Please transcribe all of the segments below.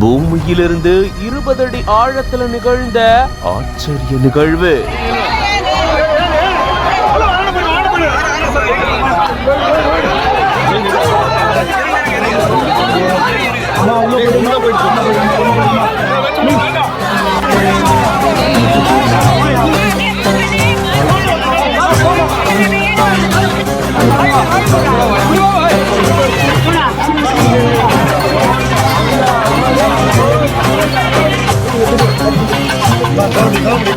பூமியிலிருந்து 20 அடி ஆழத்துல நிகழ்ந்த ஆச்சரிய நிகழ்வு.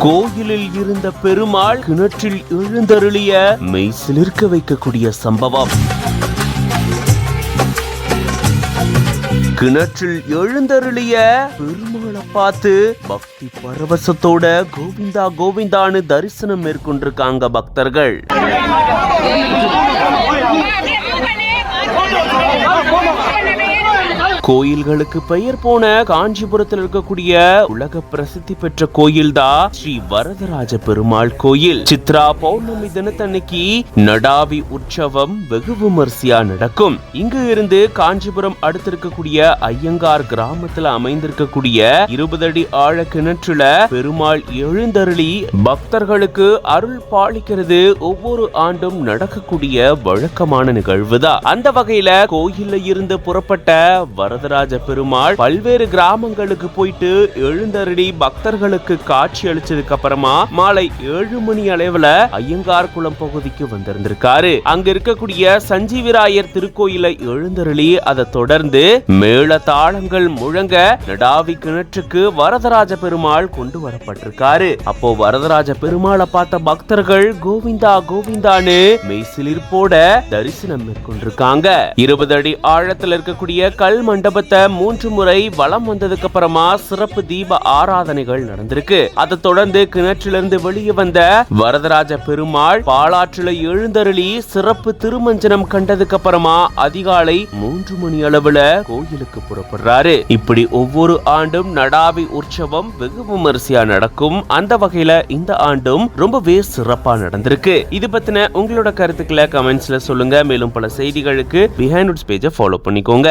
கோயிலில் இருந்த பெருமாள் கிணற்றில் எழுந்தருளிய மெய்சிலிர்க்க வைக்கக்கூடிய சம்பவம். கிணற்றில் எழுந்தருளிய பெருமாளை பார்த்து பக்தி பரவசத்தோட கோவிந்தா கோவிந்தான்னு தரிசனம் மேற்கொண்டிருக்காங்க பக்தர்கள். கோயில்களுக்கு பெயர் போன காஞ்சிபுரத்தில் இருக்கக்கூடிய உலக பிரசித்தி பெற்ற கோயில் தான் ஸ்ரீ வரதராஜ பெருமாள் கோயில். சித்ரா பௌர்ணமி தினத்தன்னைக்கு நடாவி உற்சவம் வெகு விமர்சையா நடக்கும். இங்கு இருந்து காஞ்சிபுரம் அடுத்திருக்கக்கூடிய ஐயங்கார் கிராமத்துல அமைந்திருக்கக்கூடிய 20 அடி ஆழ கிணற்றுல பெருமாள் எழுந்தருளி பக்தர்களுக்கு அருள் பாலிக்கிறது ஒவ்வொரு ஆண்டும் நடக்கக்கூடிய வழக்கமான நிகழ்வுதான். அந்த வகையில கோயில்ல இருந்து புறப்பட்ட வரதராஜ பெருமாள் பல்வேறு கிராமங்களுக்கு போயிட்டு எழுந்தருளி பக்தர்களுக்கு காட்சி அளிச்சதுக்கு அப்புறமா மாலை 7 மணி அளவுல ஐயங்கார் குளம் பகுதிக்கு வந்திருந்திருக்காரு. அங்க இருக்கக்கூடிய சஞ்சீவிராயர் திருக்கோயில எழுந்தருளி அதை தொடர்ந்து மேள தாளங்கள் முழங்க நடாவி கிணற்றுக்கு வரதராஜ பெருமாள் கொண்டு வரப்பட்டிருக்காரு. அப்போ வரதராஜ பெருமாளை பார்த்த பக்தர்கள் கோவிந்தா கோவிந்தான்னு மெய்சிலிர்ப்போட தரிசனம் மேற்கொண்டிருக்காங்க. 20 அடி ஆழத்தில் இருக்கக்கூடிய கல் மண்டபத்தை 3 முறை வலம் வந்ததுக்கு அப்புறமா சிறப்பு தீப ஆராதனைகள் நடந்திருக்கு. அதை தொடர்ந்து கிணற்றிலிருந்து வெளியே வந்த வரதராஜ பெருமாள் பாலாற்றில எழுந்தருளி சிறப்பு திருமஞ்சனம் கண்டதுக்கு அப்புறமா அதிகாலை 3 மணி அளவுல கோயிலுக்கு புறப்படுறாரு. இப்படி ஒவ்வொரு ஆண்டும் நடாவி உற்சவம் வெகு விமர்சையா நடக்கும். அந்த வகையில இந்த ஆண்டும் ரொம்பவே சிறப்பா நடந்திருக்கு. இது பத்தின உங்களோட கருத்துக்களை கமெண்ட்ஸ்ல சொல்லுங்க. மேலும் பல செய்திகளுக்கு பிஹைண்ட் பேஜை ஃபாலோ பண்ணிக்கோங்க.